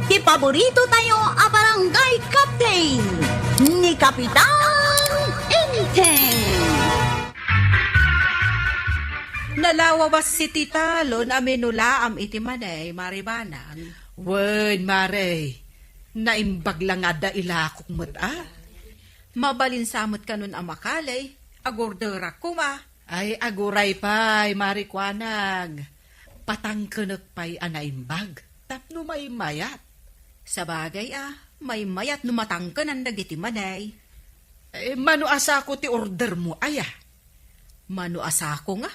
Ti paborito tayo a barangay captain ni Kapitan Enteng. Nalawawas si Titalon aminulaam iti manay maribanang. Wen mare, naimbag lang nga da ilakok mo't Mabalin samot ka nun amakalay, agordera kuma. Ay aguray pa'y marikwanag. Patangkanak pa'y anaimbag, tapno may mayat. Sa bagay may mayat numatangkan ang dagiti manay. Mano asa ko ti order mo Mano asa ko nga?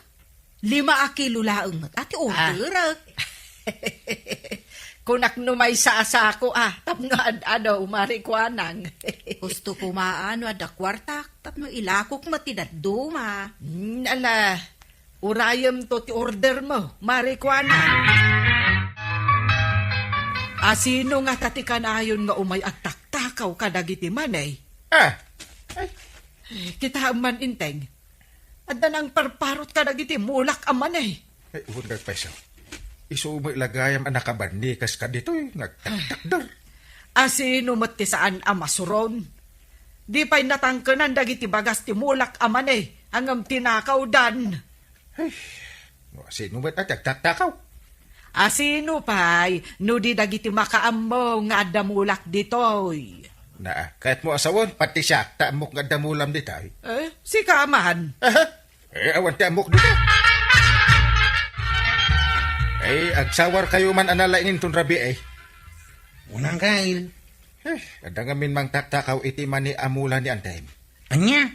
5 kilo laeng at order. Kunak no may sa asa ko tapno marikwanang. Gusto ko maano ada kwartak, tapno ilakok matidaduma. Ala, urayam to ti order mo, marikwanang. Sino nga tatikanayon nga umay at taktakaw kadagiti manay? Kita man inteng. Adda nang parparot kadagiti mulak amanay. Ay, wala pa siya. Isumay lagayam ang nakabandi kas ka dito nagtaktakdar. Sino mati saan amasuron? Di pa'y natangkanan dagiti bagas ti mulak amanay hanggang tinakaw dan. Ay, sino ba't nagtaktakaw? Sino pa'y no di dagiti makaammo nga damulak ditoy? Kahit mo asawon, pati siya, taamok nga damulam dito. Si Kamahan. Awan taamok dito. Agsawar kayo man analainin tun rabi Unang kail. Kada ngamin mang taktakaw iti man ni amulan ni Antay. Anya?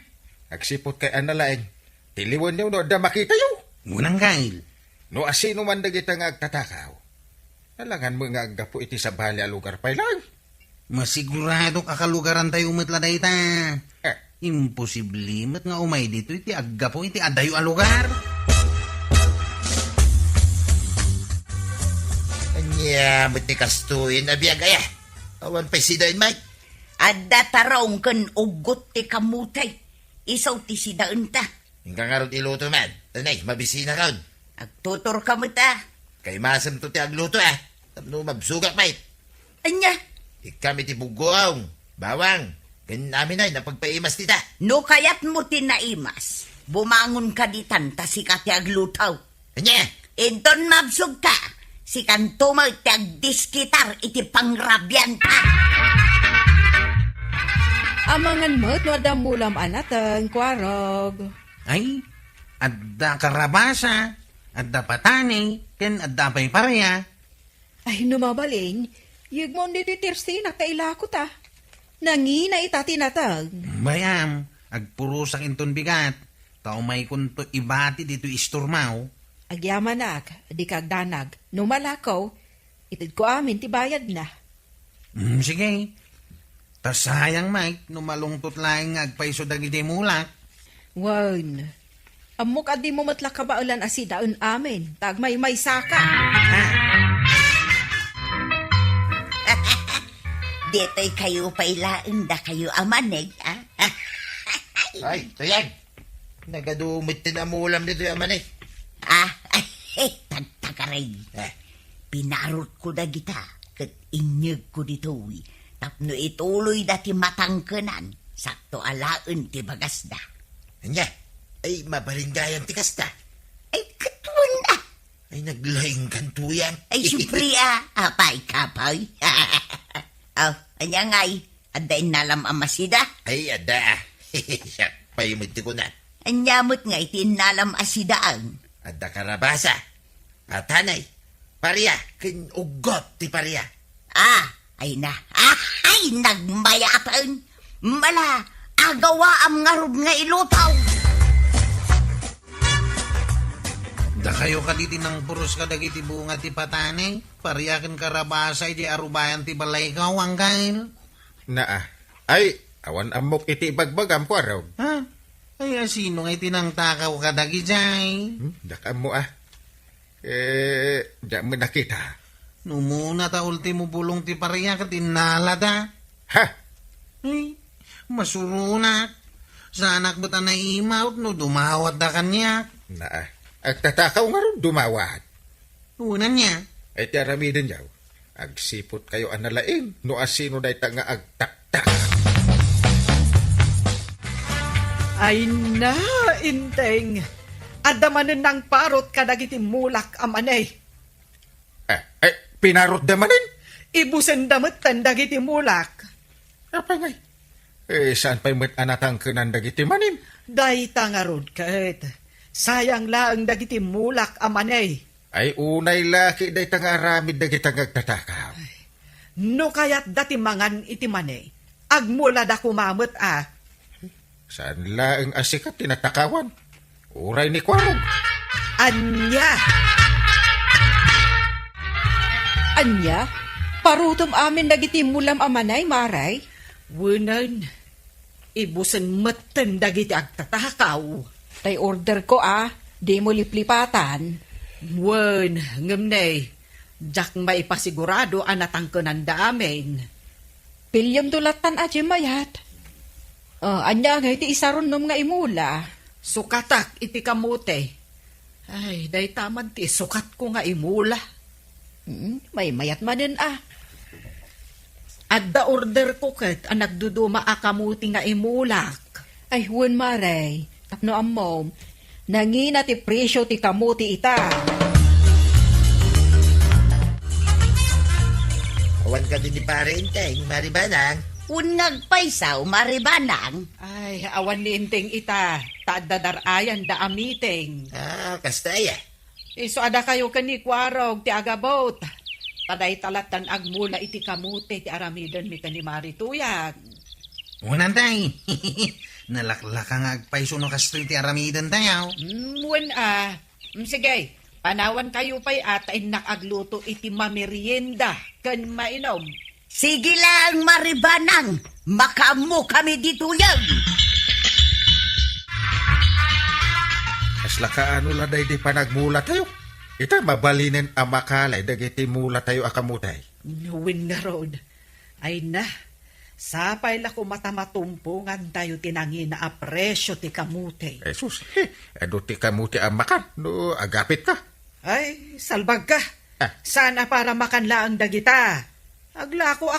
Agsipot kay analain. Tiliwan niyo no, da makita yo. Unang kail. No asino man dagita nga agtatakaw. Alangan mo nga aggapo iti sa bali a lugar pa lang. Masigurado kakalugaran tayo umatladay ta. Imposible mat nga umay dito iti aggapo iti adayo a lugar. Anya, ba't ni kastuin na biyagaya? Awan pa sidain, Mike. Adda tarong ken ugot ti kamutay. Isaw ti sidaan ta. Hinggang nga ron iluto man. Tanay, mabisina ron. Agtutor ka mo ta. Kay masam to ti agluto Tapno mabsugak, Mike. Anya, Ikami ti bugoong. Bawang. Ganyan namin ay napagpaimas tita. no kayat mo tinaimas. Bumangon ka di tanta si kati aglutaw. Anya? Inton mabsug ka. Si kantumaw ti agdiskitar iti pangrabyan ta. Amangan mo't no damulam anatang kwarog. Ay, adda karabasa, adda patani, ken adda pa'y paraya. Ay numabaling, yag mo ni titirsi na kaila ko ta. Nangina itati natag. Bayam, agpurusak inton bigat. Tao may kunto ibati dito isturmaw. Agyamanak, di kagdanag. Numalakaw, itid ko amin ti bayad na. Sige. Tas sayang, Mike, numalungtot lang agpaiso dagiti mulak. Wan, amok adi mo matla kabaulan asidaon amin. Tagmay may saka. Deto'y kayo pailain da kayo amaneg, Ay, ito yan. Nagadumit tinamulam dito yaman tagtakaray. Pinarot ko da gita, kat inyag ko dito, tapno ituloy dati matangkanan, sakto alaen ti bagas da. Anya? Ay, mabalinggayang tikas ta. Ay, katuan na. Ay, naglaing kantuyan. Ay, supri apay kapay. Anya ngay, adain nalam amasida. Ay, ada. Siyak, payumiti ko na. Anyamot nga itinalam asidaan. Ada karabasa. Atanay. Pariya. Kinugot ti pariya. Ay na. Ay, nagmayatan. Mala, agawa am ngarod nga ilutaw. Da kayo kaditi ng puros kadagiti bunga ti patani. Pariyakin karabasa iti arubayan ti balay kaw ang kail. Ay, awan amok iti bagbagam ko araw. Ay, sino nga itinangtakaw kadagi jay? Dakam mo diyan mo nakita. Numuna ta ultimo bulong ti pariyak at inalada. Ay, masurunak. Sa anak mo ta na imaut no dumawat da kanya. Agtatakaw nga ron dumawat. Unan niya. Ay tiaramidan yaw. Agsipot kayo analain, no asino day ta nga agtaktak. Ay na, inteng. Adamanin ng parot kadagiti mulak amanay. Pinarot damanin? Ibusen damit dagiti mulak. Apa ngay? Saan pa'y mat anatang kanan dagiti manin? Day tangarod kahit. Sayang laang dagiti mulak amanay. Ay unay laki day ta nga aramid dagiti agtatakaw. No kayat dati mangan iti manay. Agmula da kumamot Saan laang asikat tinatakawan? Uray ni Kwarog. Anya! Anya? Parutom amin dagiti mulam amanay, maray? Wunan, ibusen meten dagiti agtatakaw. Tay order ko di mo liplipatan. Wen, ngamnay, jak maipasigurado anatang kananda amin. Pilyam dulatan aje mayat. Anya nga iti isaron nom nga imula. Sukatak iti kamote. Ay, day taman ti sukat ko nga imula. May mayat manin Adda order ko ket nagduduma akamuti nga imulak. Ay, wen maray. Tapno ammom. Nangina ti presyo ti kamuti ita. Awan ka din ni pare Inteng, Maribanang. Unngag paysaw, maribanang. Ay, awan ni inteng ita. Taadadarayan da amiting. Kastaya. Iso ada kayo kani kwarog ti agabot. Paday talatan agmula iti kamuti ti aramidon mi kani marituyag. Unan tay. Nalaklaka nga agpaiso no kastoy ti aramidan tayo. Wen sige, panawan kayo pa'y atain nakagluto iti mamerienda kan mainom. Sige lang, maribanang. Makamu kami dito yan. Asla ka ano la day di panagmula tayo. Ita mabalinin ang makalay dagiti mula tayo akamutay. Nuwin nga road. Ay na, sapay la ko matamatumpungan tayo tinangin na apresyo ti kamuti. Jesus, ado ti kamuti ang makan. No, agapit ka. Ay, salbag ka. Sana para makanla ang dagita. Aglako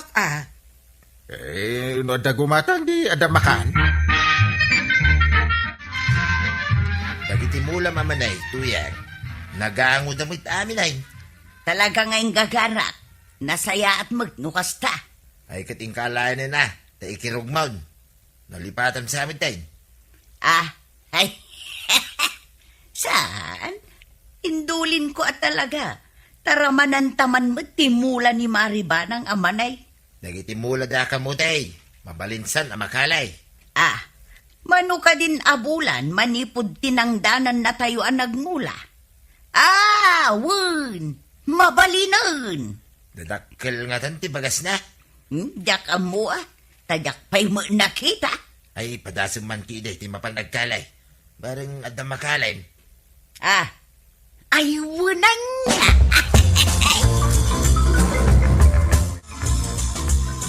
No, ada gumatang di ada makan. Dagiti mula mamanay, tuyang. Nagaangod damit amin ay. Talaga ngayong gagarak. Nasaya at magnukas ta. Ay katingkalayan na, ta ikirugmaw. Nalipatan sa amin tayo. Ay. Saan? Indulin ko at talaga. Taramanan taman mo timula ni Maribanang amanay. Dagiti mula da kamutay. Mabalinsan ang makalay. Mano ka din abulan, manipod tinangdanan na tayo ang nagmula. Wun, mabalinan. Dadakkel nga tanti bagas na. Dak amo tadak pa'y mo nakita. Ay padasong man kiday ti mapanagkalay. Barang adang makalay. Ay wunan niya.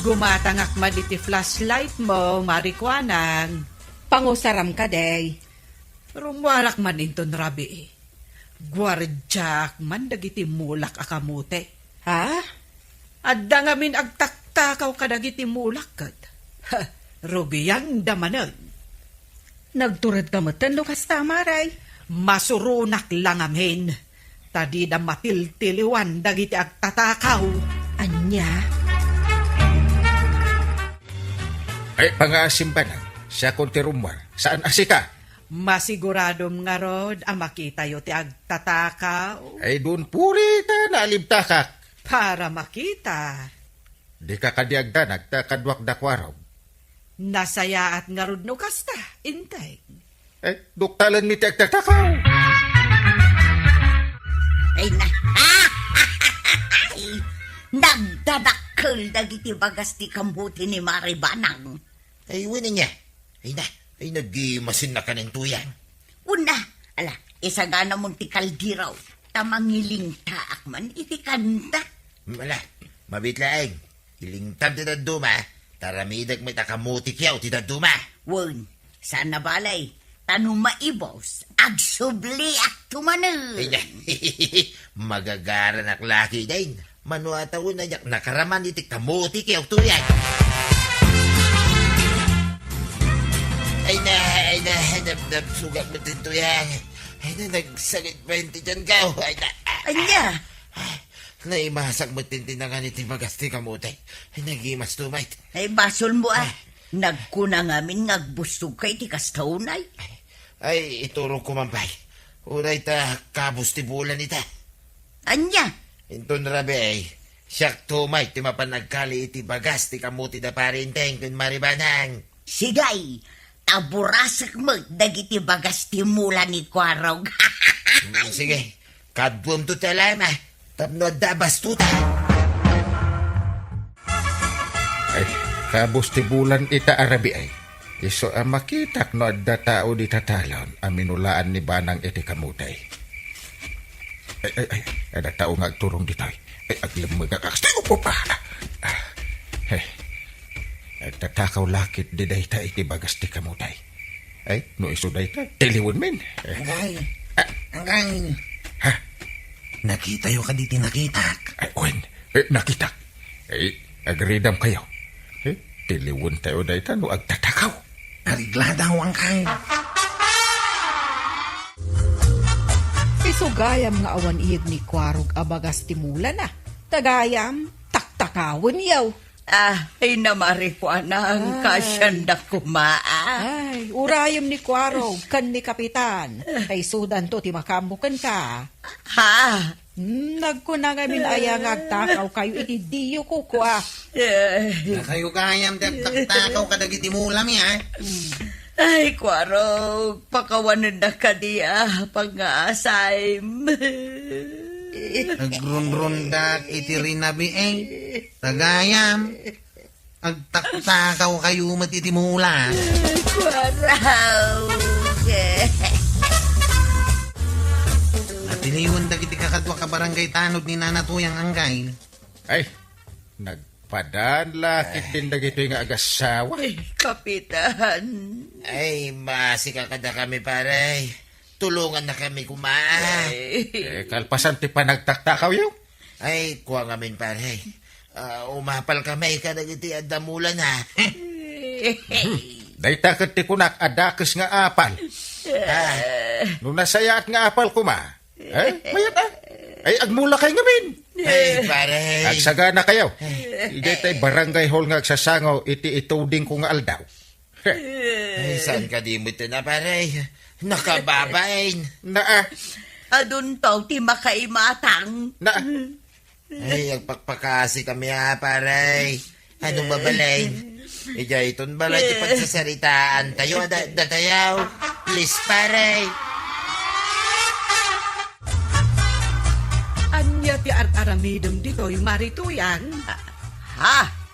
Gumatangak man iti flashlight mo, marikwanang. Pangusaram ka, day. Rumwarak man inton rabi. Gwaradyak man dagiti mulak akamote. Adda ngamin agtaktakaw kadagiti mulak kat. Rugiyan damanan. Nagturad ka matan, lukas tamaray. Masurunak lang amin. Tadi da matiltiliwan dagiti agtatakaw. Anya? Ay, pangasim pa na. Siya konti rumwar. Saan asika? Masiguradom nga rod ang makita yo ti agtatakaw. Ay, doon puri ta naalibtakak. Para makita. Di ka kadiagda nagtakadwak dakwaraw. Nasaya at nga rod no kasta, intay. Ay, duktalan ni ti agtatakaw. Ay na. Nagdadakkel dagiti bagas ti kambuti ni Maribanang. Ay wala niya. Ay naggimasin na ka ng tuyang. Una, isagana mong ti kaldiraw. Tamangiling taak man iti kanta. Wala, mabitlaeng. Ilingtab ti daduma. Taramidag may takamutik yaw ti daduma. Wun, sana balay. Tanong maibos, agsubli at tumanan. Ay na, magagaran ak laki din. Manuata una yak nakaraman itik kamuti kayo tuyay. Ay na, sugat mo din tuyay. Ay na, nagsagit pa yung tiyan ka. Ay na, Anya, naimasak mo tintinangan iti magasti kamuti. Ay nagimas tumay. ay basol mo Nagkuna ngamin ngagbustog kay ti kastaunay. Ay, ituro ko mampay. Uray ta, kabus ti bulan ita. Anya, Inton rabi ay, siyak tumay, ti mapanagkali iti bagas, ti kamuti da parinteng, kun maribanang. sigay, taburasak mo dagiti bagas ti mula ni Kwarog. Sige, kadwom to talama, tapno dabas tuta. Ay, kabus ti bulan ita arabi ay. Iso ang makitak no adda tao di tatalon ang minulaan ni Banang iti kamutay. Ay, ada tao nga agturong ditoy. Ay, aglamag akakasti upo pa. Tatakaw lakit di dayta iti bagas ti kamutay. Ay, no iso dayta, tiliwan min. Angay. Ha? Nakita yo ka diti nakitak. Ay, owen, nakitak. Ay, agridam kayo. Tiliwan tayo dayta no agtatakaw. Ariglada ho angkay. Isugayam nga awan iyag ni Kwarog abagas timula na. Tagayam, taktakawin yaw. Ay namari ko ang kasyanda kumaa. Ay, urayam ni Kwarog, kan ni Kapitan. Ay sudan to, ti makamukan ka. Ha? Nagkuna nga minaya nga agtakaw kayo, iti diyo ko kwa. Na kayo kayam takaw kadagiti mulam ya. Ay, Kwarog, pakawanan na ka diya, pang-aasay. Nagrunrundak iti rinabi eh. Tagayam. Agtaktakaw kayo matitimula. Kwarog. At iliwan dagiti kakadwa ka barangay tanod ni nanatuyang anggay. Ay, nagpadanlakit din dagito yung agasawa. Ay, Kapitan. Ay, masika kada kami pare. Tulungan na kami kumaan. Kalpasan ti panagtaktakaw yaw. Ay, kuha ngamin pare. Umapal kami kadagiti adamulan ha. Dayta ket ti kunak adakes nga apal. No nasayaat nga apal kuma. Mayat Ay, agmula kay ngamin. Ay, pare. Agsagana kayo. Igay tay barangay hall nga agsasangaw iti ituding ko nga aldaw. Ay, saan ka di mo ito na pare? Nakababain. Adun tao ti makaimatang. Ay, agpakpakasi kami ha pare. Anong babalain? Ija iton balay ti pagsasaritaan tayo datayaw. Please pare. Anya ti aramidem dito yung marituyan. Ha?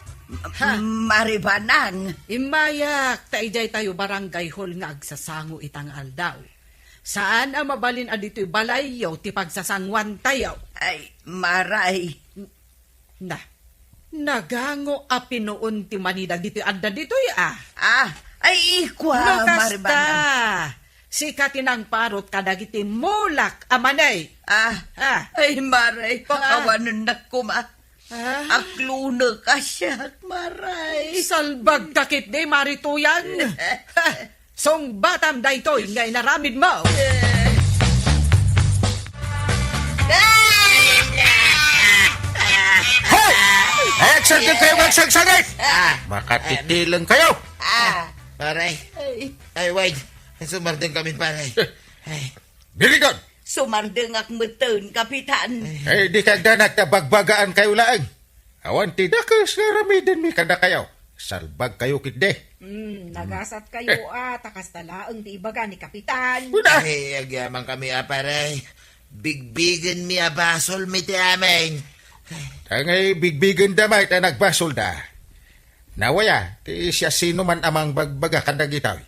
Maribanang. Imayak, taijay tayo barangay hall nga agsasango itang aldaw. Saan ang mabalin adito'y balayaw ti pagsasangwan tayaw? Ay, maray. Nagango a pinuon ti manidag dito'y adda dito'y Ay, ikwa, No, kasta. Maribanang. Si katinang parot kadagiti mulak amanay. Ay, maray, pakawanan na kuma. Ah? Akluna ka siya, maray. Salbag takit de marituyan. Song batam daytoy nga inaramid mo. Hoy! Agsagin kayo agsagsagin! Makatitilang kayo! Pare. Ay, wait. Sumardeng kami pare. Ay. Biligon! Sumardeng akmuton, Kapitan. Ay, di kagda nagtabagbagaan kayo laang. Awan tidakas nga ramidan mi kada kayo. Salbag kayo kitde. Nagasat kayo takas talaang ti ibaga ni Kapitan. Ay, agyaman kami pare. Bigbigan mi basol mi ti amin. Tangay bigbigan damay ta nagbasol da. Nawaya, ti siya sino man amang bagbaga kandagitaw.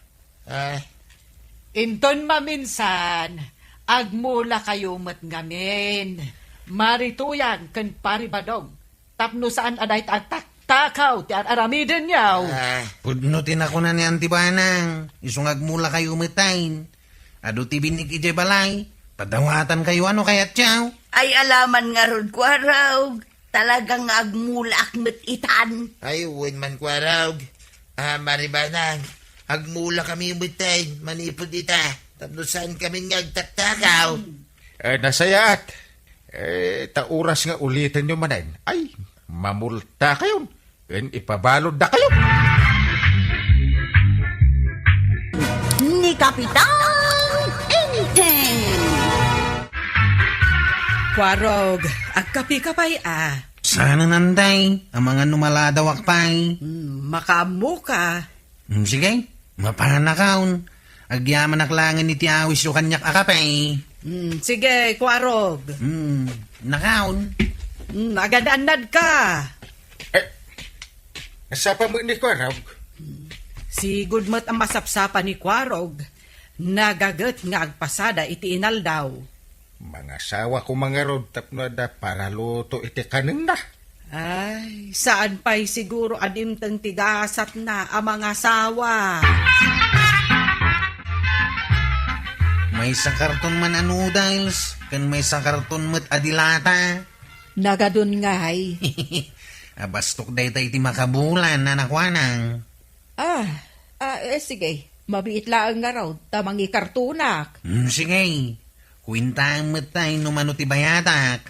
Inton maminsan, agmula kayo matngamin. Marituyan kan paribadong. Tapno saan aday takaw ti aramiden yaw. Pudnutin ako na ni Antibanang. Isungag mula kayo umitain. Ado ti binig ije balay. Padawatan kayo ano kayat siyaw. Ay, alaman nga ron, Kwarog. talagang agmulak met itan. Ay, uwan man kwarog. Maribanang, agmula kami umitayin, manipod ita. Tapos saan kami ngagtaktakaw? Nasayat. Tauras nga ulitin nyo manan. Ay, mamulta kayo. Ipabalod na kayo. Ni Kapitan Enteng. Kwarog, agkapi-kapay Sana nanday, ang mga numaladawak pa'y. Makamu ka. Sige, mapanakaon. Agyaman naklangan ni Tiawis yung kanyak akapay. Sige, Kwarog. Nakaon. Agad-anad ka. Sa pa mo ni Kwaraw? Si Gudmat ang masapsapa ni Kwarog. Nagagat nga agpasada iti inal daw. Mga sawa ko mga rod tapno da para luto iti kanin na. Ay, saan pa'y siguro adimtang tigasat na ang mga sawa? May sa karton man noodles, kan may sa karton mat adilata. Nagadun ngay. Abastok day tayo iti makabulan na nakwanang. Sige. Mabiit lang nga raw, tamang ikartunak. Sige, kwintaan mat tayo numano ti bayatak.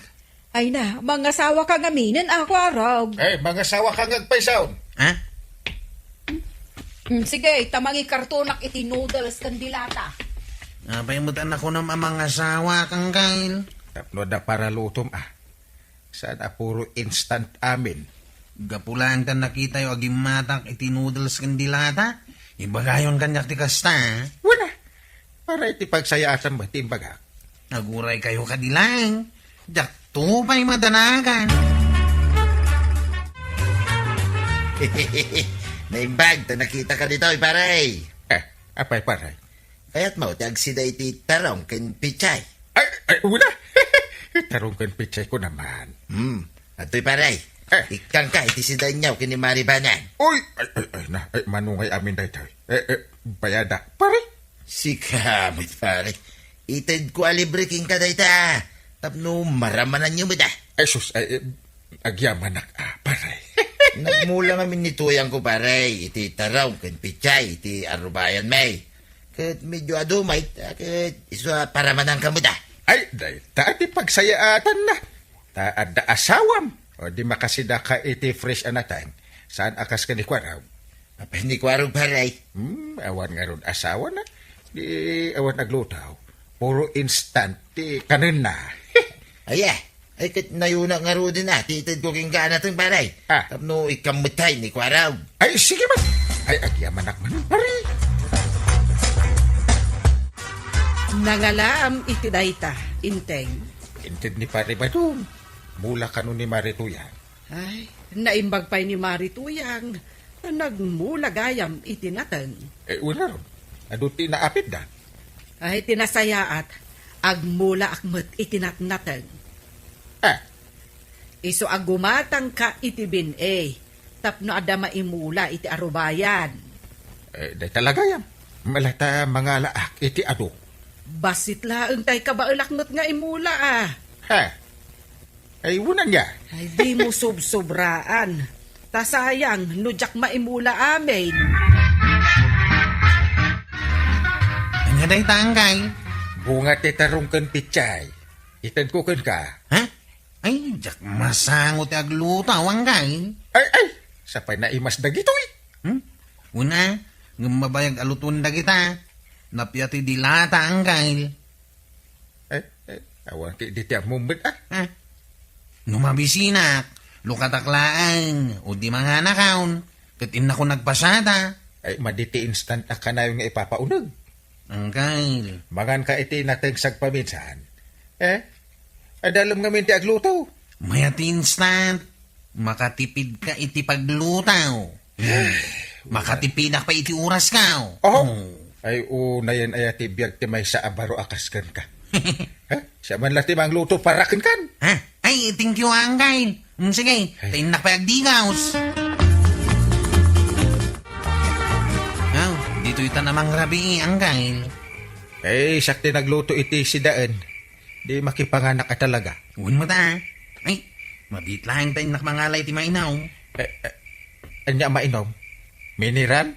Ay na, mga sawa ka ngaminin ako araw. Mga sawa kang agpaisaw. Ha? Sige, tamang ikartunak iti noodles kandilata. Payamutan ako ng mga asawa kang kail. Tapno da para lutom Sana puro instant amin. Gapulan ka nakita yung agimatak iti noodles kandilata. Ibagayon kanyak ti kasta. Wala. Para iti pagsayatan mo timbagak. Naguray kayo kadilang. Jak tupay madanagan. Naimbag, nakita ka dito, paray. Apay paray. Kaya't mo, tagsida iti tarong ken pichay. Wala. Tarong kan pichay ko naman. Ato'y paray. Ikang ka, iti sida inyaw kini Maribanan. Uy! Manungay amin dahil. Bayada. Paray. Sikamit, pare. Itid ko alibriking ka dayta. Tapno maramanan nyo mo da. Sus, agyaman paray. Nagmula kami nituyang ko, pare. Iti taraw ken pichay, iti arubayan may. Kat medyo adumay, kat iswa paramanan ka mo da. Ay, dahil taati pagsayaatan na. Taada asawam. O di makasida ka iti fresh anatan. Saan akas ka ni Kwaraw? Apay ni Kwarog, pare. Awan nga ron asawa na. Di awan naglutaw. Puro instant. Di kanin na. Ay, kat nayuna nga ro din na. Titid ko king gana itong pare. Tapno ikamutay ni Kwarog. Ay, sige man. Ay, agyaman akman. Pari. Nangalaam iti dayta, inteng. Intid ni pare ba doon? Mula ka nun ni Marituyan. Ay, naimbag pa'y ni Marituyang. Nagmula gayam itinatan. Wala ron. Aduti na apit da. Ay, tinasayaat. Agmula akmat itinatnatan. Iso agumatang ka itibin tapno ada maimula iti arubayan. Day talaga yan. Malata mga laak iti ado. Basit laang tay kabailaknot nga imula Ay, wala niya. Ay, di mo subsobraan. Tasayang, nudyak maimula amin. Anya day tangkay. Bunga ti tarong kan pichay. Itan ko kan ka. Ha? Ay, jak masangot ti aglutaw ang kay. Ay! Sapay na imas dagito Una, ngamabayag alutun da kita. Napyati dilata ang kay. Awan ki diti ang mumbit Numabisinak, lukataklaan, o di mga nakaon, katin na ko nagpasada. Ay, maditi instant ka na yung ipapaunag. Ang kail. Mangan ka iti natingsag paminsan. Adalam nga minti aglutaw. Mayat instant, makatipid ka iti paglutaw. Makatipidak pa iti oras ka. Ay, na yan ay ati biyag ti may sa abaro akaskan ka. Siya man lati mang luto parakin kan. Ay, thank you, Angay. Sige, tinak pa agdigaws. Dito ita namang rabi, Angay. Sakti nagluto iti si Daan. Di makipanganak ka talaga. Uwan mo ta. Ay, Mabitlaang tayo nakmangalay ti mainaw. Anya mainom? Mineral?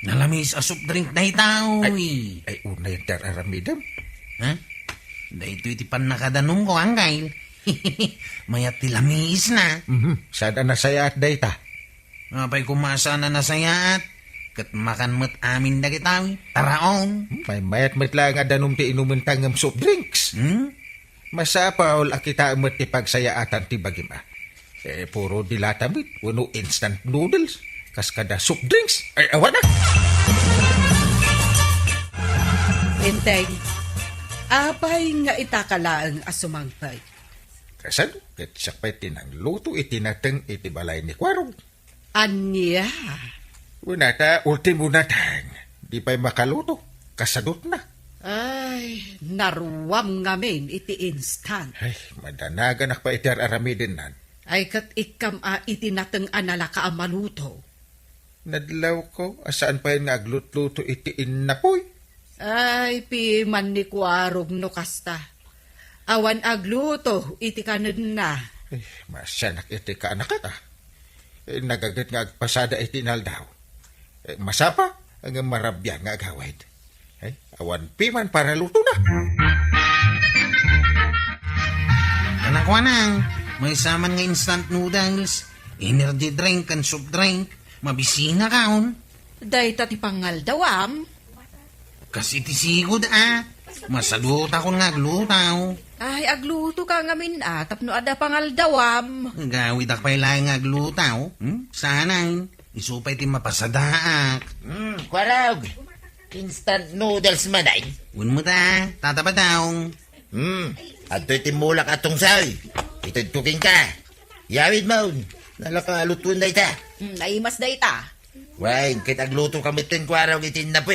Nalamis a soft drink na itaw. Ay, una yung aramidam. Ha? Dahil iti pan nakadanong ko, Angkay. Mayat ti lamis na. Sana nasaya at dayta. Apay kumasa na nasayaat. Kat makan mo't amin na kitaw. Taraon. May mayat matla nga danom ti inumin tangam soft drinks. Masapaol akita mo't ipagsayaatan ti bagima. Puro dilatamit, wano instant noodles, kaskada soup drinks. Ay, awan na! Inteng, apay nga itakalaang asumangpay. Kasan, kat sakpay tinang luto itinateng itibalay ni Kwarog. Anya? Una ta, ultimo na tang. Di pa'y makaluto, kasadot na. Ay, naruwam ngamin iti instant. Ay, madanagan pa iti aramidin nan. Ay kat ikam a itinateng anala ka amaluto. Nadlaw ko, asaan pa yung aglut-luto iti inapoy. Ay, piman ni Kwarog no kasta. Awan agluto, iti kanan na. Ay, masyanak iti ka anak ka. Nagagat nga agpasada iti naldaw. Masapa, ang marabya nga agawid. Ay, awan piman para luto na. Anak ko nang, may saman nga instant noodles, energy drink and soup drink, mabisina kaon. Day tati pangal dawam. Kasi ti sigod masalut ako nga aglutaw. Ay, agluto ka ngamin tapno ada pangal dawam. Gawid ako pa'y lang nga aglutaw. Sanay, isupay ti mapasadaak. Kwarog. Instant noodles man ay. Un mo ta, tatabadaw. Ato itimulak atong saoy. Ito'y cooking ka. Yawid mo. Nalakalutuan na ita. Naimas day ta. Wain, kit agluto kami tin Kwarog itin na po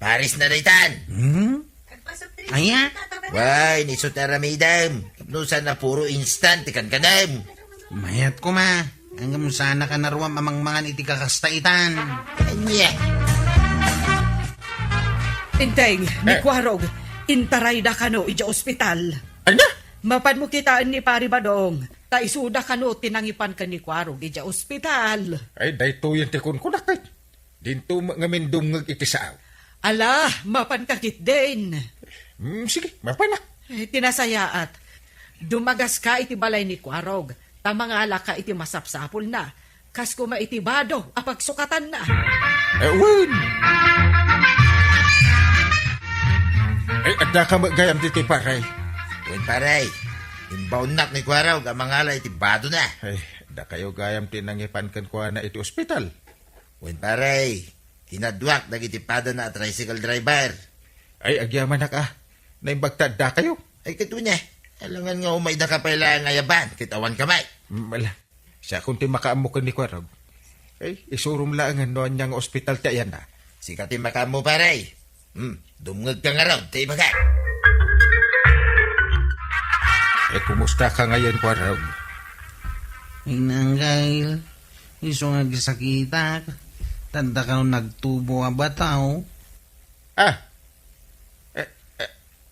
Paris na daytan. Aya? Wain, isot aramidam. Kapnusan na puro instant ikan kanam. Mayat ko ma. Hanggang sana ka naruam amang iti kakastaitan. Anya. Inteng, ni Kwarog, intaray da kano ija ospital. Anya? Mapan mo kitaan ni Pari Badong. Ta isuda kano tinangipan ka ni Kwarog ija ospital. Ay, dayto yung tikon ko nakit. Dinto ngamin dungag iti saaw. Ala, mapan kakit din. Sige, mapana. Tinasayaat. Dumagas ka iti balay ni Kwarog. Tamangala ka iti masapsapol na. Kas kuma iti bado, apagsukatan na. Ewan! Ay, adda ka magayam dito paray. Wen paray. Imbaunak ni Kwarog ang mga iti bado na. Ay, adda kayo gayam tinangipan kan ko na iti ospital. Wen paray. Tinadwak nagitipada na tricycle driver. Ay, agyaman na ka. Naimbagtad da kayo. Ay kito niya. Alangan nga umay na kapailangan ngayaban. Kitawan kamay. Mala, siya kung ti makaamukan ni Kwarog. Ay, isurum lang ang noon niyang ospital tayan na. Sikati makamo paray. Dumngag ka nga raw. Tayo baga. Eh, kumusta ka ngayon, Kwarog? Ay nanggail. Iso nga gisakitak. Tanda ka nung nagtubo ang bataw.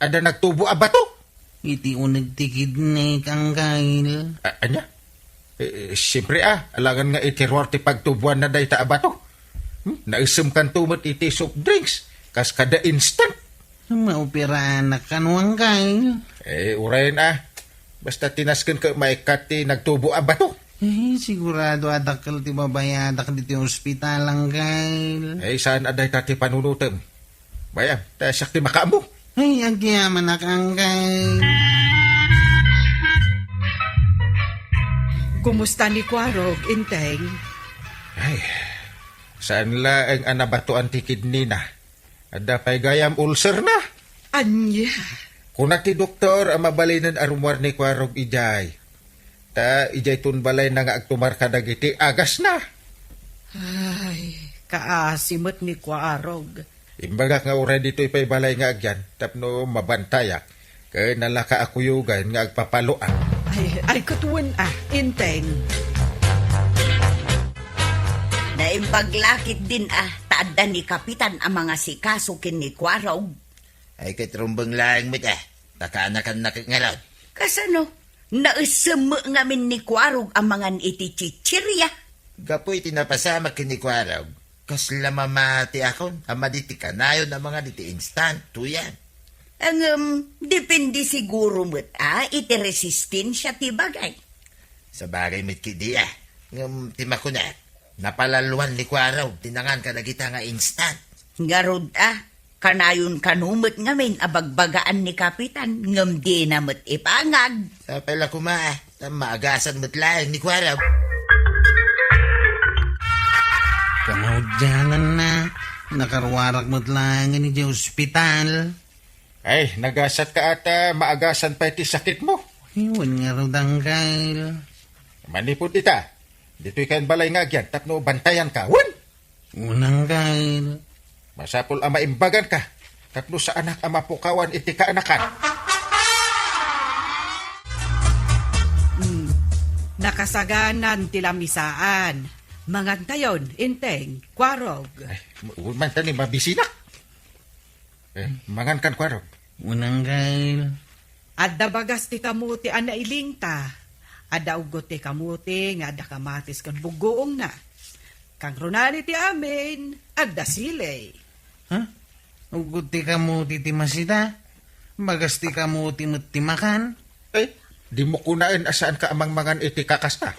Ada nagtubo a bato? Iti unag tikid na kang gail. Anya? Siyempre alangan nga itirwar ti pagtubuan na day ta a bato. Naisem kan tumot iti soft drinks. Kas kada instant. Maopera anak ka nuang gail. Urayan Basta tinasken ka maikat ti nagtubo a bato. Sigurado adakal ti babayadak diti ospital ang gail. Saan aday ta ti panunutem? Bayam, tasak ti makaamo. Ay, agyaman na kang gail. Kumusta ni Kwarog, Inteng? Ay, saan la ang anabatuan ti kidney na? Ada pa'y gayam ulcer na. Anya? Kuna ti doktor ang mabalinan arumwar ni Kwarog ijay. Ta ijay tunbalay na nga agtumar ka dagiti agas na. Ay, kaasimot ni Kwarog. Imbaga nga ura dito ipay balay nga agyan. Tapno mabantayak. Kaya nalaka akuyugan nga agpapaluan. Ay kutuwan Inteng. Naimbaglakit din taadda ni Kapitan ang mga sikasukin ni Kwarog. Ay kit rumbang laing mo Takanakan na ngayon. Kasano? Naisama ngamin ni Kwarog ang mga iti chichirya. Gapoy tinapasama kini Kwarog. Kasla mamati akon. Amaditi kanayon ang mga diti instant. Tuyan. Ang depende siguro mo't iti resistensya ti bagay. Sa bagay mit kidi Ngam timakunat. Napalaluan ni Kwarog. Tinangan ka na kita nga instant. Ngarod kanayon kanumot ngamin abagbagaan ni Kapitan ngam di na mo't ipangag. Sa pala maagasan mo't laing ni Kwarog. Kamudyanan na. Nakarwarak mo't lang ni di ospital. Ay, nagasat ka ata, maagasan pa iti sakit mo. Iwan nga raw dangkal. Manipod ita. Dito'y kain balay nga agyan, tapno bantayan ka. Wan! Unang kail. Masapol ang maimbagan ka. Tapno sa anak ang mapukawan iti kaanakan. Nakasaganan tilamisaan. Mangantayon, inteng, Kwarog. Ay, man tani mabisinak. Mangan kan Kwarog. Unang kail. Adda bagas ti kamuti ana ilingta. Adda ugot ti kamuti nga adda kamatis kan bugoong na. Kang runani ti amin, adda silay. Ha? Ugot ti kamuti ti masita? Bagas ti kamuti mo't ti makan? Di mo kunain asaan ka amang mangan iti kakasta.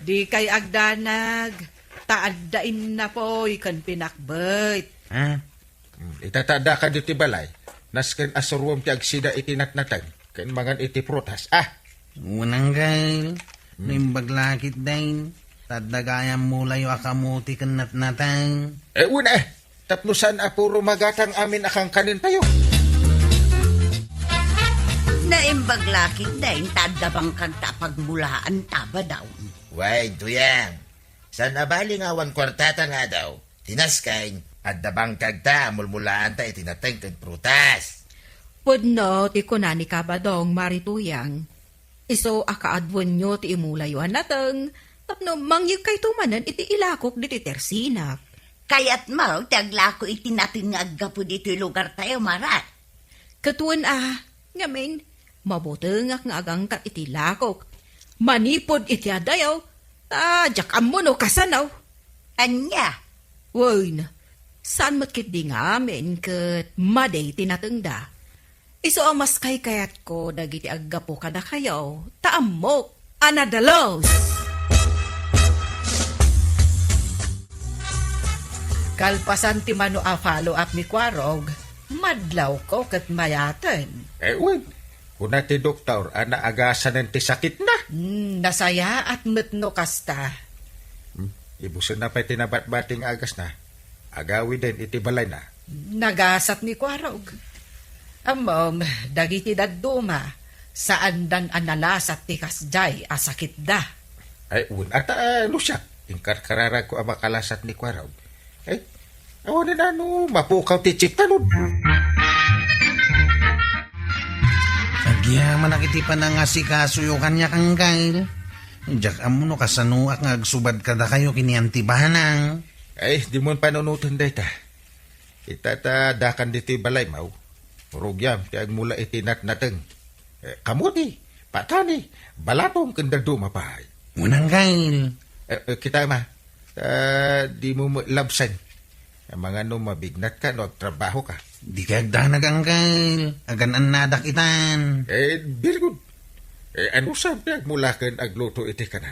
Di kay agdanag, taaddain na po'y kan pinakbait. Ha? Itatada ka diti balay. Nasken asurwam ti agsida iti natnatag. Ken mangan iti prutas. Unang kail. Nimbaglakit dain. Tadagayang mulayo akamuti kan natnatang. Una tapno saan puro magatang amin akang kanin tayo. Naimbaglakit na tadabang kagtapagmulaan taba daw. Way, tuyang. San abaling awan kwartata nga daw. Tinaskain. At dabang kagta, mulmulaan ta itinateng kag prutas. Pudno, ti kunani ka ba dong marituyang? Iso akaadwan nyo ti imulayuan natang, tapno mangyag kay tumanan iti ilakok diti tersinak. Kaya't mo, taglako iti natin nga aggapo dito lugar tayo, marat. Katuan ngamin, mabutengak nga agang kat iti lakok. Manipod iti adayaw, jak ammo no kasanaw. Anya, Woy na, saan matkit di nga amin kat maday tinatengda. Iso ang mas kay kayat ko dagiti aggapo kada kayaw, taamok, anadalos. Kalpasan ti mano follow up ni Kwarog, madlaw ko kat mayatan. Kuna ti doktor, agasan ti sakit na. Nasaya at metno kasta. Ibusin na pa tinabat-bating agas na. Agawi din iti balay na. Nagasat ni Kwarog. Amom, dagiti dadduma, saan dan analasat ti kasjay asakit da. Ano siya? Ingkarkarara ko ang makalasat ni Kwarog. Awan na mapukaw ti chip tanod. Agyaman nakitipan na nga si kasuyo kanya kang kail. Diyak amuno kasanuak nga agsubad kada kayo kiniantibanang. Di mo panunutin da ita. Itata dakan diti balay mau. Rugyam ti agmula iti natnateng. Kamuti, patani, balatong kanda dumapahay. Unang kail. Kita di mo labsan. Ang mga mabignat ka, trabaho ka. Di kagdanag ang kail. Aganan nadakitan. Very good. Ano sabi agmula kan agluto iti ka na?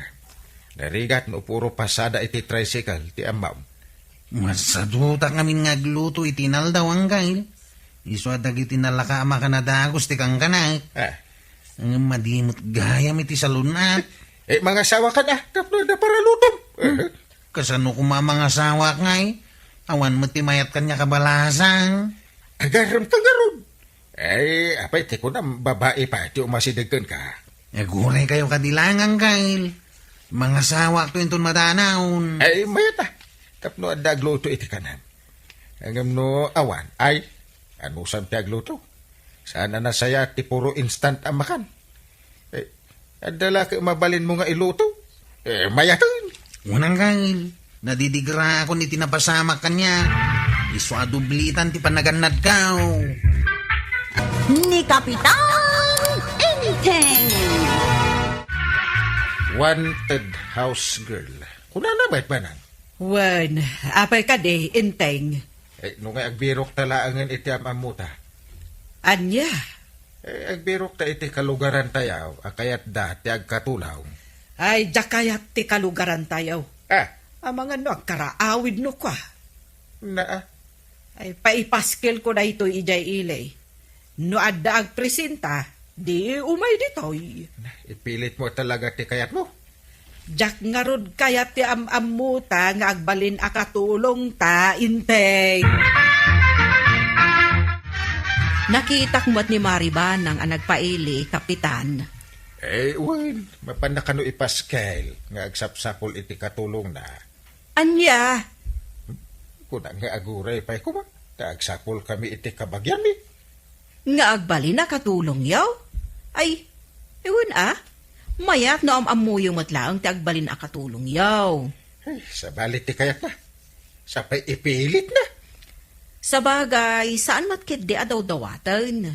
Narigat no puro pasada iti tricycle ti amaw. Masaduta kami nga agluto itinal daw ang kail. Iso adag itinalaka ama ka na dagos ti kang kanay. Ang madimot gayam iti salunat. Mga sawa ka na, tapno na para lutom. Kasano kumamang asawa ngay? Awan mo timayat kanya kabalasang. Agaram ka garon. Apay, tiko na babae pa, ti umasidagan ka. Gulay kayo kadilangan, Kyle. Mga sawa to inton madanaon. Mayata. Tapno adda agluto iti kanan. Hanggang no awan, ano sam ti agluto? Sana nasaya ti puro instant ang makan. Adala ka mabalin mo nga iluto. Mayatan. Unang, Kyle. Nadidigra ako ni tinapasama kanya. Iso adublitan ti panaganad kao. Ni Kapitan Enteng. Wanted house girl. Kuna na ba't ba nang? Wen, apay ka de, inteng. Nung agbirok talaangan iti amamuta. Anya, Agbirok ta iti kalugaran tayaw, akayat dati agkatulaw. ay jakayat ti kalugaran tayo. Ah, Ang mga no, karaawid no ka. naa. Ay paipaskil ko na ito ijay ilay. No adda agpresenta, di umay ditoy. Ipilit mo talaga ti kayat mo. Jak nga rod kayat ti amuta nga agbalin akatulong ta, inteng. Nakita mo't ni Mariban ang nagpaili, kapitan. Wan, mapanakano ipaskal, nga agsapsapol iti katulong na. Anya, Kuna nga aguray pa'y kuma, agsapol kami iti kabagyan mi. Nga agbalin na katulong yaw? Ay, ewan mayat na amuyong matlaang ti agbalin a katulong yaw. Sa balit ti kayat na. Sa pa'y ipilit na. Sa bagay, saan matkit di adaw dawatan?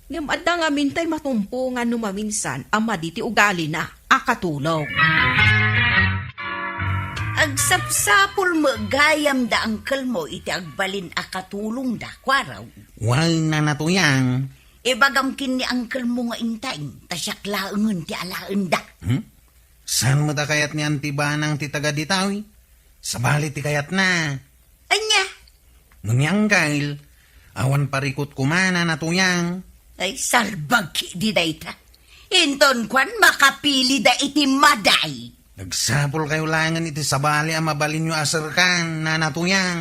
Ngam adda nga mintay matumpo nga numaminsan ama di ti ugali na akatulong. Agsapsapol mo gayam da angkel mo iti agbalin akatulong da kwaraw. Wal na natuyang. Bagam kin ni angkel mo nga intay, tasyak laengen ti alaen da. Saan mo da kayat ni antibanang ti taga ditawi? Sa balit ti kayat na. Anya, Nunyang kail, awan parikot kumana natuyang. ay salbag di dayta. Inton kwan makapili da iti maday. Nagsapol kayo langan iti sabali ang mabalin nyo asarkan na natuyang.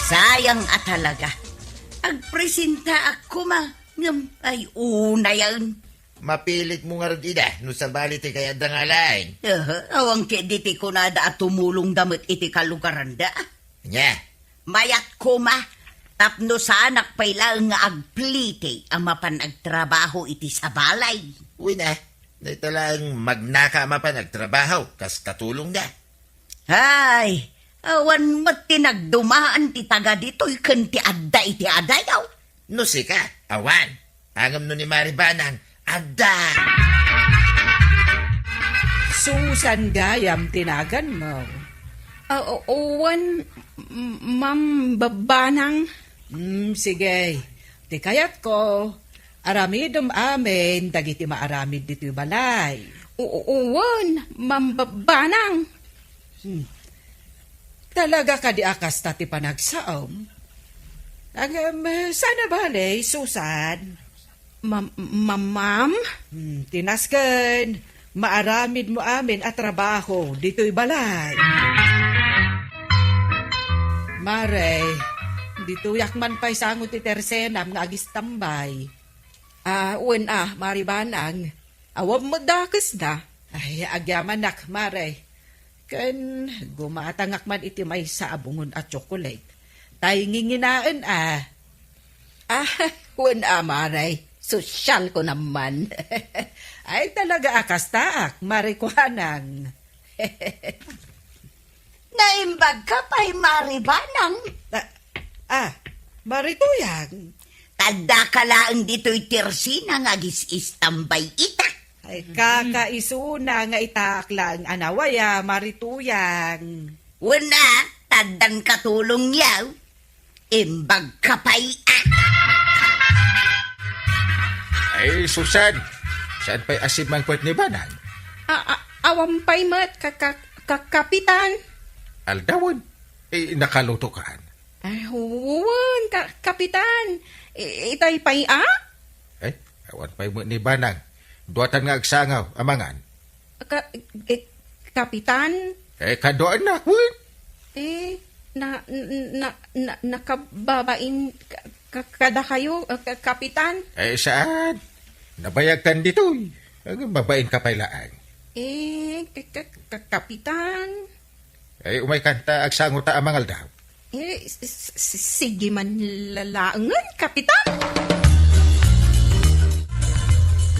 Sayang talaga. Agpresenta ako ma. Ngam, ay una yan. Mapilit mo nga rin ida, no sa bali ti kaya dangalain. Awang kediti ko na da at tumulong damit iti kalugaran da. Nya, Mayat ko ma. Tapno sa anak pailang nga agplite ang mapanagtrabaho iti sa balay. uy na, ito lang magnaka mapan nagtrabaho, kas katulong na. Ay, awan mat tinagdumaan ti taga dito'y kanti adda iti adayaw. No sika, awan. Angam no ni Maribanang, adda. Susan gayam tinagan mo. Owan, Ma'am Babanang. Sige, ti kayat ko, aramidom amin, dagiti maaramid dito balay. Owan, Ma'am Babanang. Talaga ka di akas tati panagsaom. Sana balay, Susan? Ma'am? Tinasken, maaramid mo amin at trabaho dito'y balay. Mare, dito yakman pa'y sangot ti tersenam nga agis tambay. Maribanang. Awam mo dakes na. Ay, agyaman nak, Mare. Kan gumatangak man iti may sa abungon at chocolate. Tay nginginaan Mare. Sosyal ko naman. Ay talaga akas taak, Mare Kuhanang. Naimbag ka pa'y maribanang. Marituyang. Tanda ka laang dito'y tirsina nga gis-istambay ita. Ay kakaisuna nga itakla ang anawaya, Marituyang. Una, tandan katulong yaw. Imbag ka pa'y Ay, Susan, saan pa'y asimang kwet ni Banang? Awam pa'y mat, kapitan. Aldawan, nakaluto ka. Huwan, kapitan. Itay pa'y Awan pa'y mo ni Banang. Duwatan nga agsangaw, amangan. Kapitan? Kadoan na, wan. Nakababain kada kayo, kapitan? Saan? Nabayagtan dito. Babain ka pa'y laang. Kapitan? Umay kanta agsango ta amangal daw. Sige man lalaangan, kapitan.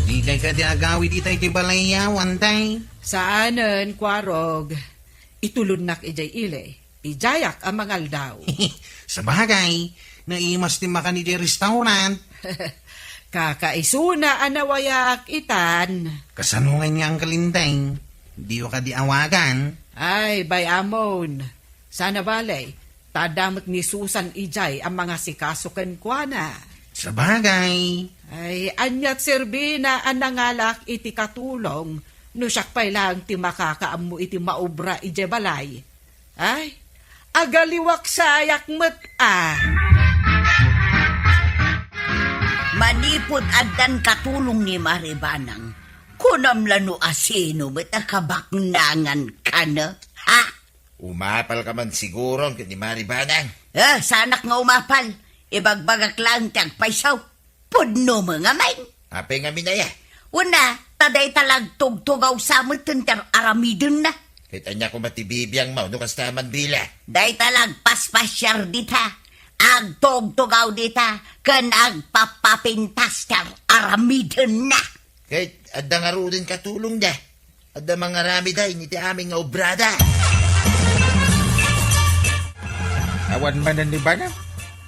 Di kay ka di agawid itay ti balayawan tay. Saanen, Kwarog? Itulunnak ijay ile. Ijayak ang mangal daw. Sa bagay, naimas ti makan iti restaurant. Kakaisuna anawayak itan. Kasanungan niya ang kalintay. Di ka di awagan. Ay, bay amon. Sana balay, tadamot ni Susan Ijay ang mga sikasukan kwa na. Sa bagay. Ay, anyat Serbina ang nangalak iti katulong, no siyak pa lang ti makakaam mo iti maubra ije balay. Ay, agaliwak sayak met Manipod addan katulong ni Maribanang. Kunamlano asino ba't nakabaknangan ka na? Ha? Umapal ka man siguro ni Maribanang. Sanak nga umapal. Ibagbagak lang tiyag paisaw. Pudno mga main. Apay nga minaya. Una, taday talag tugtugaw sa mutin ter aramidon na. Kahit anya ko matibibiyang mau, no kastaman bila. Day talag paspasyar dita. Ag tugtugaw dita. Kan ag papapintas ter aramidon na. Kahit adda nga rin katulong da. Adda mga rami da, initi aming nga obrada. Awan man ni Banang.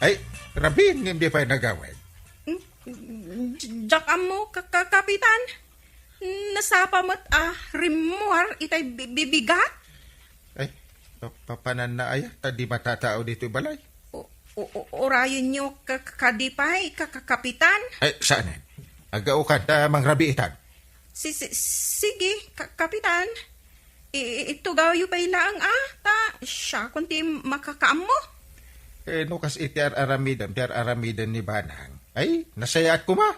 Ay, Rabin, hindi pa nagawin. Jak amo, kapitan. Nasapa mo't rimuar itay bibigat. Ay, papanan na ay, tadi matatao dito balay. Orayon nyo kadipay, kapitan. Ay, saan? Agao ka na mangrabiitan. Sige, kapitan. Ito gayo pa ilaang ta. Siya kunti makakaam mo. No kas itiar aramidan ni Banang. Ay, nasayaat ko ma.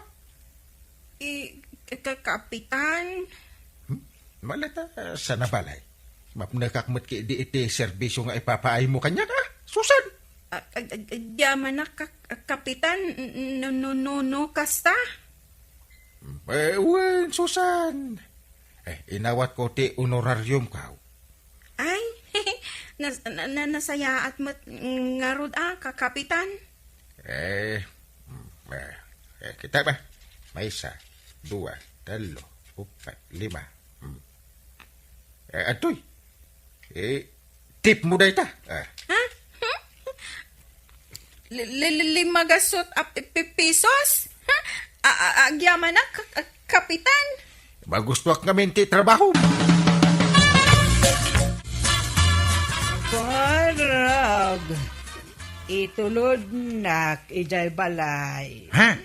Kapitan. Malata, sa nabalay. Mapnakakmat ki di iti serbisyo nga ipapaay mo kanya ka. Susan! Diyaman na kapitan. No, kasta. Wen, Susan. Inawat ko ti honorarium ka. Ay, nasayaat mo't ngarod kapitan. Kita ba? May 1, 2, 3, 4, 5. Atoy. Tip mo da ita. Ha? Limagasot pisos? Agyaman na kapitan. Magustuak namin ti trabaho. Parag, itulod nak ijay balay. Ha?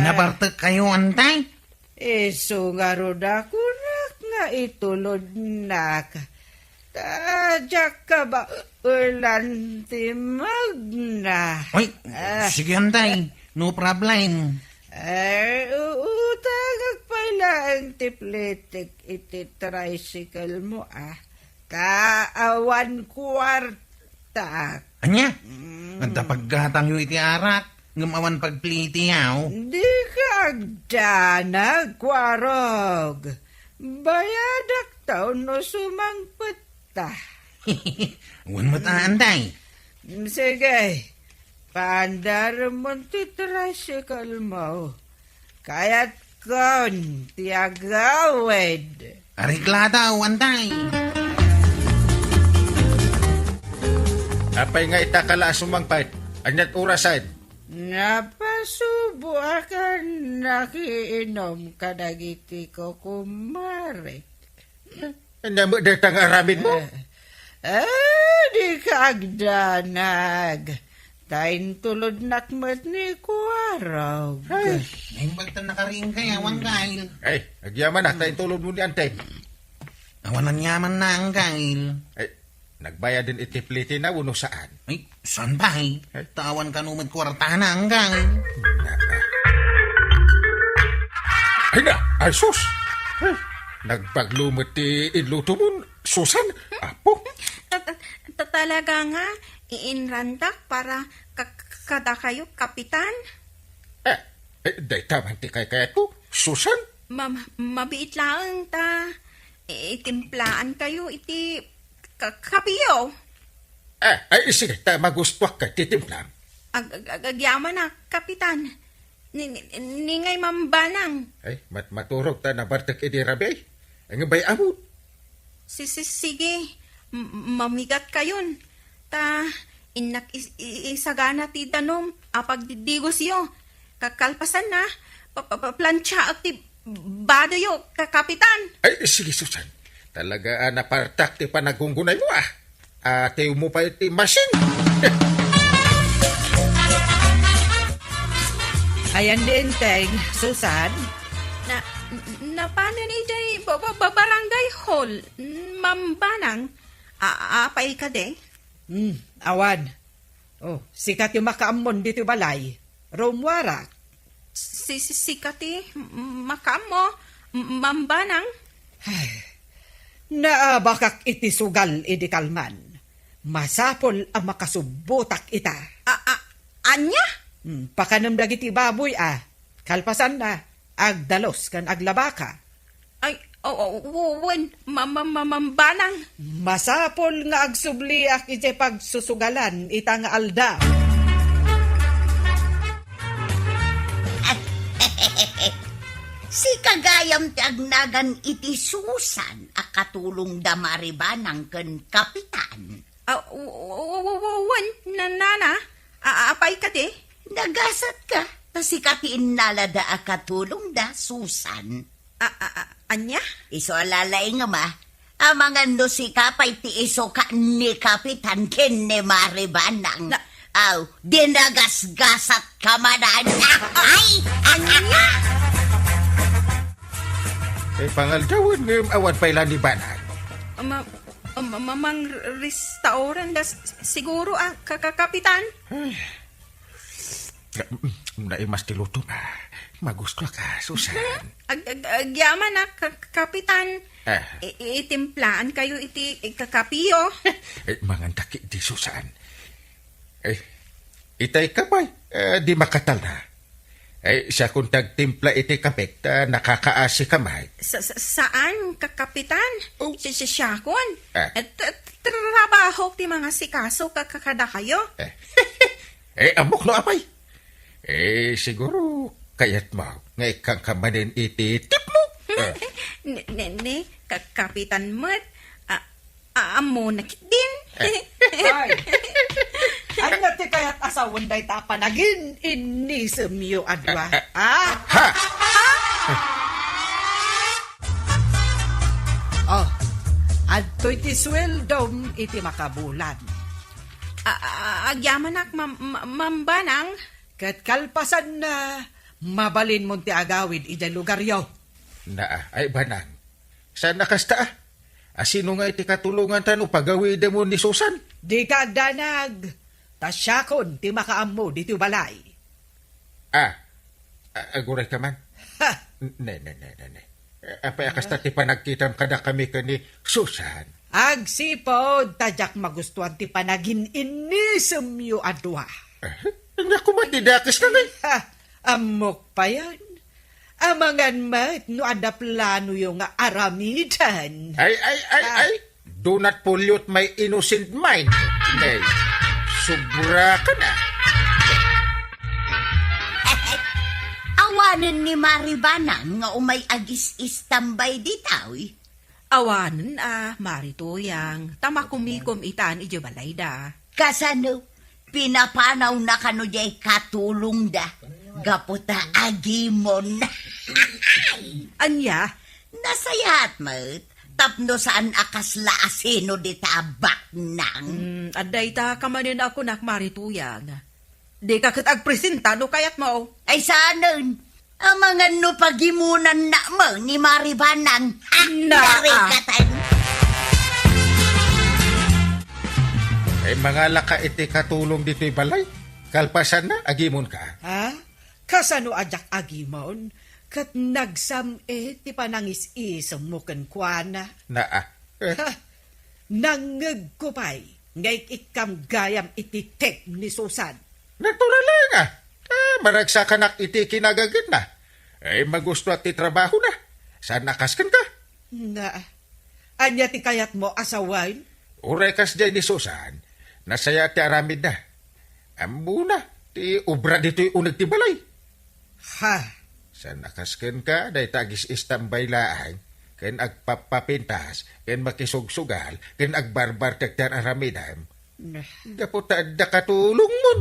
Nabartek kayo antay? Iso nga roda kurak nga itulod nak. Tadyak ka ba ulan ti magna? Uy, sige antay. No problem. Utagag pala ang tipletik iti tricycle mo Kaawan kwarta. Anya? Nagdapaggatang yu iti arak. Ngamawan pagpliti yaw. Di kagdana kwarog. Bayadak taon no sumangpeta. Uwan mo taantay. Sige, pandar mo ti tricycle mo. Kaya't kon tiagawid. Ariklada, antay. Apay nga itakala sumangpait. Anyat orasan. Napasubo akan nakiinom ka dagiti ko kumare. Anya mo datang aramin mo. Di kagdanag. Tain tulod nakmat ni Kuwarog. Ay, bagta nakaring kaya, awan kail. Ay, agyaman na. Tayo tulog mo ni Antay. Awan ang yaman na ang kail. Ay, nagbayad din itipliti na uno saan. Ay, saan ba eh? Tawan ka numad kwarta na ang kail. Ay na, ay sus. Ay, nagpaglumot ti iluto mo. Susan, apo. Talaga nga, iinrandak para kada kayo, kapitan. Day tamang ti kayat ko. Susan. Mabiit lang ta. Itimplaan kayo, iti kapiyo. Ay, sige, magustuak ka, titimplam. Agyaman na, kapitan. Ningay mambanang. Ay, maturog ta na bartek idirabi. Ang bay amot. Sige, mamigat kayon. Ta, inak isagana ti danom, apag digos yo. Kakalpasan na, Plancha at ti badayo, kapitan. Ay, sige, Susan. Talaga napartak ti panagunggunay mo Ate mo pa iti machine. Ayan din, Teng, Susan. Na paano ni Jay barangay hall, mambanang, apay ka de? Awan. Oh, sikat yung makaamon dito balay. Romwara. Sikati, makamo, mambanang. Naabakak iti sugal iti kalman. Masapol ang makasubutak ita. Anya? Pakanam dagiti baboy Kalpasan na. Agdalos kan aglabaka. Ay, wen, mambanang. Masapol nga agsubliak iti pagsusugalan ita nga alda. Si kagayam ti agnagan iti Susan akatulong da maribanang ken kapitan. Wen, nana, apay ka de? Nagasat ka, ta si katiin nalada akatulong da Susan. Anya? Iso alalay nga ma, amangan no si kapay ti iso ka ni kapitan ken ni maribanang. Dinagasgasat ka manan. Ay! Anya! Pangaldawan ng awan pa ilan ni Banang. Mang restauran da siguro kapitan. Naimas ti luto Magusto ka, Susan. Agyaman na kapitan. Itimplaan kayo iti kakapiyo. Mangandaki di Susan. Itay kamay, di makatal na. Siya kung tagtimpla iti kapit, nakakaasi kamay. Saan, kapitan? Oh. Siya kon. Trabaho ti mga sikaso kakada kayo. Amok no apay. Siguro kayat mo, nga ikang kamanin iti tip mo. Ne, kapitan mo't, amo nakit din. Ay nga ti kayat asawan day tapanagin inisem yu adwa. Oh, adto'y ti sweldom iti makabulan. Agyaman ak mambanang. Kat kalpasan na mabalin mo ti agawid iti lugar yo. Ay Banang, saan nakasta Asino nga iti katulungan tano pagawid mo ni Susan? Di ka agdanag. Tasyakon ti makaammo dito balay. Aguray ka man? Ha! Ne. Apay akasta ti panagkitam kada kami ni Susan. Agsipod, tadyak magustuhan ti panagin inisem yu adwa. Naku matidakis na ngay. Ha! Amok pa yan. Amangan mat no ada plano yung aramidan. Ay. Do not pollute my innocent mind. Nay, sobra ka na. Awanan ni Maribanang nga umay agis istambay ditaw. Awanan Marituyang, tamakumikom itaan ijo balay da. Kasano, pinapanaw na kano jay katulong da. Gaputa agimon. Anya? Nasayat mat. Tapno saan akasla asino di tabak nang. Aday ta kamanin ako nak Marituyang. Di ka agpresenta no kayat mo. Ay saanon, ang mga no pagimunan na mo ni Maribanang. Narikatan. Ay mga laka iti katulong dito'y balay. Kalpasan na, agimon ka. Ha? Kasano ajak agimon? Kat nagsam ti panangis-isam mo kenkwana. Ha? Nangeg ko pa'y. Ngay ikam gayam iti tek ni Susan. Natulala nga. Maragsakan iti kinagagit na. Ay magusto at ti trabaho na. Saan nakaskan ka? Na, anya ti kayat mo asawain? Urekas dyan ni Susan. Nasaya ti aramid na. Ambuna, ti ubra dito'y unag ti balay. Ha? Saan nakaskan ka, day tagis istambay laang, ken agpapapintas, ken makisugsugal, ken agbarbar tektar aramidam. Gaputa da katulong mo.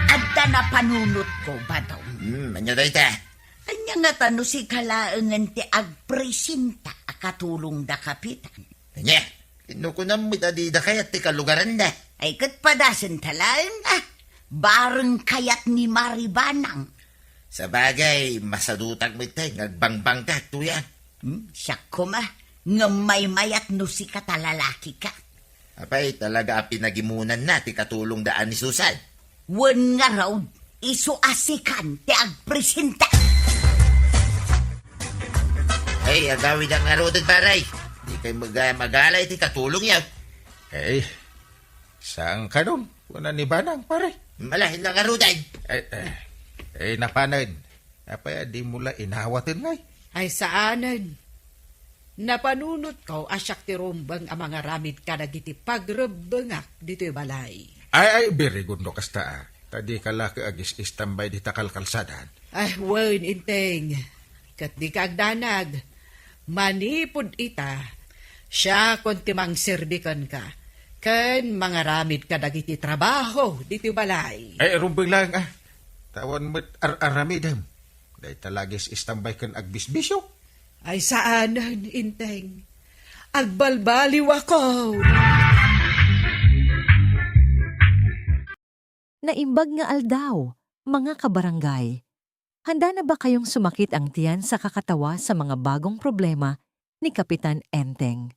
Adda na panunot ko, Badong. Anya da ita. Anya nga tano si kalaangan ti agpresinta akatulong da kapitan. Anya, kinukunam mo da kayat ti kalugaran da. Ay katpadasan talaan bareng kayat ni Maribanang. Sa bagay, masadutag mo ito, nagbangbang ka, tuyan. Siya ko nga may mayat no si katalalaki ka. Apay, talaga pinagimunan na ti katulong daan ni Susan. Wan nga raw, isuasikan ti agpresenta. Ay, agawin ang arodin, paray. Di kayo magalay ti katulong yan. Eh, saan ka nun? Wala ni Banang, pare. Malahin lang arodin. Napanad. Apaya, di mula inawatin ngay. Ay saanan. Napanunot ko asyak ti rumbang ang mga ramid ka dagiti pagrebengak dito balay. Ay, very good no kasta. Tadi kala ka agis istambay di takal kalsadan. Ay, wen inteng. Kat di ka agdanag. Manipod ita. Siya kon timang sirdikan ka. Ken mga ramid ka dagiti trabaho dito balay. Ay, rumbang lang Tawan mo't aramidam. Dahil talagis istambay kan agbisbisyo. Ay saanan inteng. Agbalbaliw ako. Naimbag nga aldaw, mga kabarangay. Handa na ba kayong sumakit ang tiyan sa kakatawa sa mga bagong problema ni Kapitan Enteng?